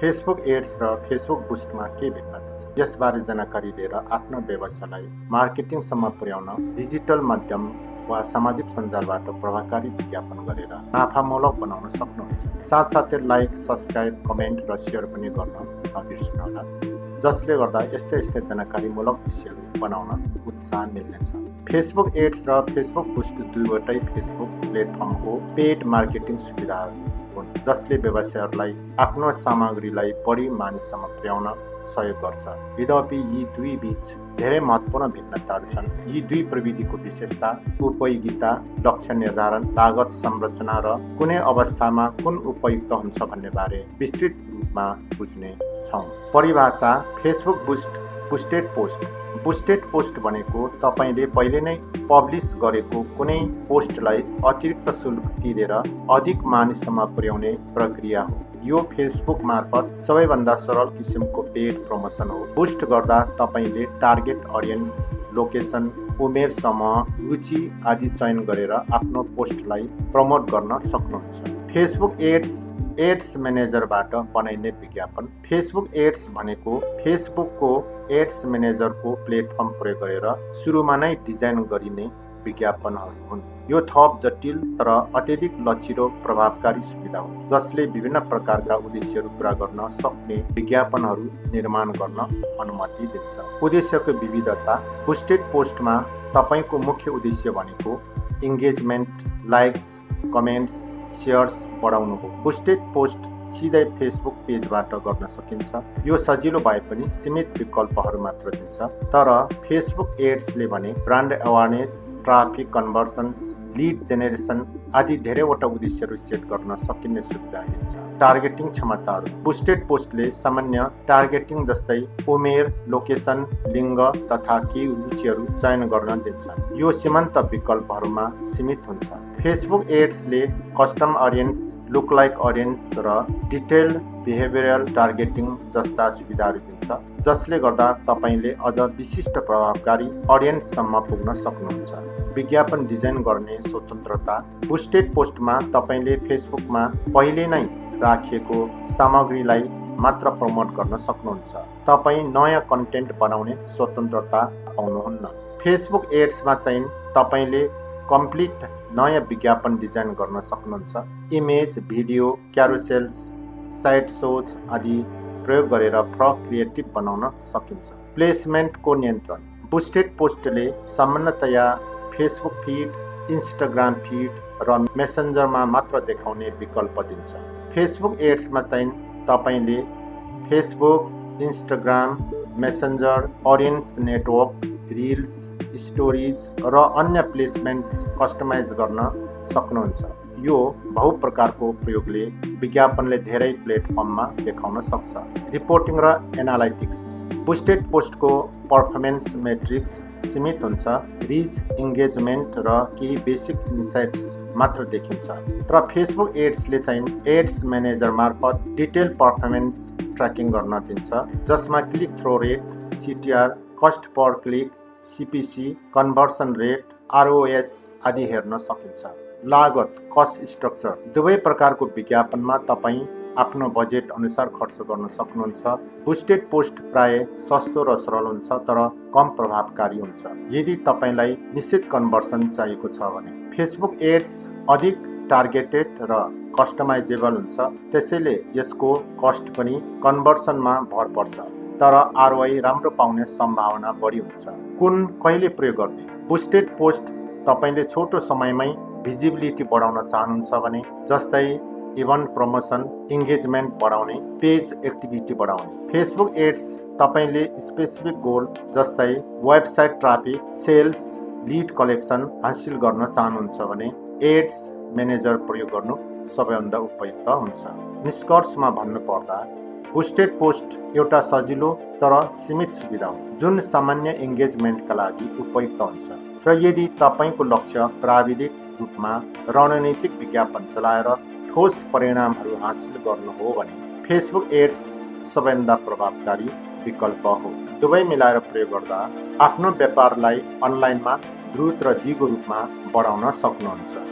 Facebook AIDS र Facebook बुस्टमा के भिन्नता छ? यसबारे जानकारी लिएर आफ्नो व्यवसायलाई मार्केटिङसम्म पुर्याउन डिजिटल माध्यम वा सामाजिक सञ्जालबाट प्रभावकारी विज्ञापन गरेर नाफामूलक बनाउन सक्नुहुन्छ। साथसाथै लाइक, सब्सक्राइब, कमेन्ट र सेयर पनि गर्न नबिर्सनुहोला, जसले गर्दा यस्तै जानकारीमूलक विषयहरू बनाउन उत्साह मिल्नेछ। फेसबुक एड्स र फेसबुक बुस्ट दुईवटै फेसबुक प्लेटफर्मको पेड मार्केटिङ सुविधाहरू हुन्, जसले व्यवसायहरूलाई आफ्नो सामग्रीलाई बढी मानिससम्म पुर्याउन सहयोग गर्छ। यद्यपि यी दुई बीच धेरै महत्त्वपूर्ण भिन्नताहरू छन्। यी दुई प्रविधिको विशेषता, उपयोगिता, लक्ष्य निर्धारण, लागत संरचना र कुनै अवस्थामा कुन उपयुक्त हुन्छ भन्ने बारे विस्तृत रूपमा बुझ्ने छौँ। परिभाषा: Facebook busted post. Busted post भनेको तपाईले पहिले नै पब्लिस गरेको कुनै पोस्टलाई अतिरिक्त शुल्क तिरेर अधिक मानिससम्म पुर्याउने प्रक्रिया हो। यो फेसबुक मार्फत सबैभन्दा सरल किसिमको पेड प्रमोसन हो। बुस्ट गर्दा तपाईले टार्गेट अडियन्स, लोकेसन, उमेर समूह, रुचि आदि चयन गरेर आफ्नो पोस्टलाई प्रमोट गर्न सक्नुहुन्छ। फेसबुक एड्स म्यानेजरबाट बनाइने विज्ञापन। फेसबुक एड्स भनेको फेसबुकको एड्स म्यानेजरको प्लेटफर्म प्रयोग गरेर सुरुमा नै डिजाइन गरिने विज्ञापनहरू हुन्। यो थप जटिल तर अत्यधिक लचिलो प्रभावकारी सुविधा हो, जसले विभिन्न प्रकारका उद्देश्यहरू पूरा गर्न सक्ने विज्ञापनहरू निर्माण गर्न अनुमति दिन्छ। उद्देश्यको विविधता: बुस्टेड पोस्टमा तपाईको मुख्य उद्देश्य भनेको इन्गेजमेन्ट, लाइक्स, कमेन्ट्स, सेयर्स बढाउनु हो। बुस्टेड पोस्ट सिधै फेसबुक पेजबाट गर्न सकिन्छ। यो सजिलो भए पनि सीमित विकल्पहरू मात्र दिन्छ। तर फेसबुक एड्सले भने brand awareness, traffic conversions, lead generation आदि धेरैवटा उद्देश्यहरू सेट गर्न सकिने सुविधा दिन्छ। टार्गेटिङ क्षमताहरू: बुस्टेड पोस्टले सामान्य टार्गेटिङ जस्तै उमेर, लोकेसन, लिङ्ग तथा केही रुचिहरू चयन गर्न दिन्छ। यो सीमान्त विकल्पहरूमा सीमित हुन्छ। Facebook एड्सले custom audience, lookalike audience र डिटेल बिहेभियरल टार्गेटिङ जस्ता सुविधाहरू दिन्छ, जसले गर्दा तपाईले अझ विशिष्ट प्रभावकारी अडियन्ससम्म पुग्न सक्नुहुन्छ। विज्ञापन डिजाइन गर्ने स्वतन्त्रता: बुस्टेड पोस्टमा तपाईले फेसबुकमा पहिले नै राखिएको सामग्रीलाई मात्र प्रमोट गर्न सक्नुहुन्छ। तपाईँ नयाँ कन्टेन्ट बनाउने स्वतन्त्रता पाउनुहुन्न। फेसबुक एड्समा चाहिँ तपाईले कम्प्लिट नयाँ विज्ञापन डिजाइन गर्न सक्नुहुन्छ। इमेज, भिडियो, क्यारोसेल्स, साइड सोज आदि प्रयोग गरेर क्रिएटिभ बनाउन सकिन्छ। प्लेसमेन्टको नियन्त्रण: बुस्टेड पोस्टले सामान्यतया फेसबुक फिड, इन्स्टाग्राम फिड र मेसेन्जरमा मात्र देखाउने विकल्प दिन्छ। फेसबुक एड्समा चाहिँ तपाईले Facebook, Instagram, messenger, audience network, reels, stories र अन्य प्लेसमेन्ट्स कस्टमाइज गर्न सक्नुहुन्छ। यो बहुप्रकारको प्रयोगले विज्ञापनले धेरै प्लेटफर्ममा देखाउन सक्छ। रिपोर्टिङ र एनालाइटिक्स: बुस्टेड पोस्टको पर्फर्मेन्स मेट्रिक्स सीमित हुन्छ। रिच, इन्गेजमेन्ट र केही बेसिक इन्साइट्स मात्र देखिन्छ। तर फेसबुक एड्सले चाहिँ एड्स म्यानेजर मार्फत डिटेल पर्फर्मेन्स ट्र्याकिङ गर्न दिन्छ, जसमा click through rate, CTR, cost per click, CPC, conversion rate, ROS आदि हेर्न सकिन्छ। लागत, कस्ट स्ट्रक्चर: दुवै प्रकारको विज्ञापनमा तपाईँ आफ्नो बजेट अनुसार खर्च गर्न सक्नुहुन्छ। बुस्टेड पोस्ट प्राय सस्तो र सरल हुन्छ, तर कम प्रभावकारी हुन्छ यदि तपाईलाई निश्चित कन्भर्सन चाहिएको छ भने। फेसबुक एड्स अधिक टार्गेटेड र कस्टमाइजेबल हुन्छ, त्यसैले यसको कस्ट पनि कन्भर्सनमा भर पर्छ, तर ROI राम्रो पाउने सम्भावना बढी हुन्छ। कहिले प्रयोग गर्ने? बुस्टेड पोस्ट तपाईले छोटो समयमै भिजिबिलिटी बढाउन चाहनुहुन्छ भने, जस्तै इभेन्ट प्रमोसन, इन्गेजमेन्ट बढाउने, पेज एक्टिभिटी बढाउने। फेसबुक एड्स तपाईले स्पेसिफिक गोल जस्तै website traffic, sales, lead collection हासिल गर्न चाहनुहुन्छ भने एड्स म्यानेजर प्रयोग गर्नु सबैभन्दा उपयुक्त हुन्छ। निष्कर्षमा भन्नुपर्दा बुस्टेड पोस्ट एउटा सजिलो तर सीमित सुविधा हो, जुन सामान्य इन्गेजमेन्टका लागि उपयुक्त हुन्छ। र यदि तपाईको लक्ष्य प्राविधिक रूपमा रणनीतिक विज्ञापन चलाएर ठोस परिणामहरू हासिल गर्नु हो भने फेसबुक एड्स सबैभन्दा प्रभावकारी विकल्प हो। दुवै मिलाएर प्रयोग गर्दा आफ्नो व्यापारलाई अनलाइनमा द्रुत र दिगो रूपमा बढाउन सक्नुहुन्छ।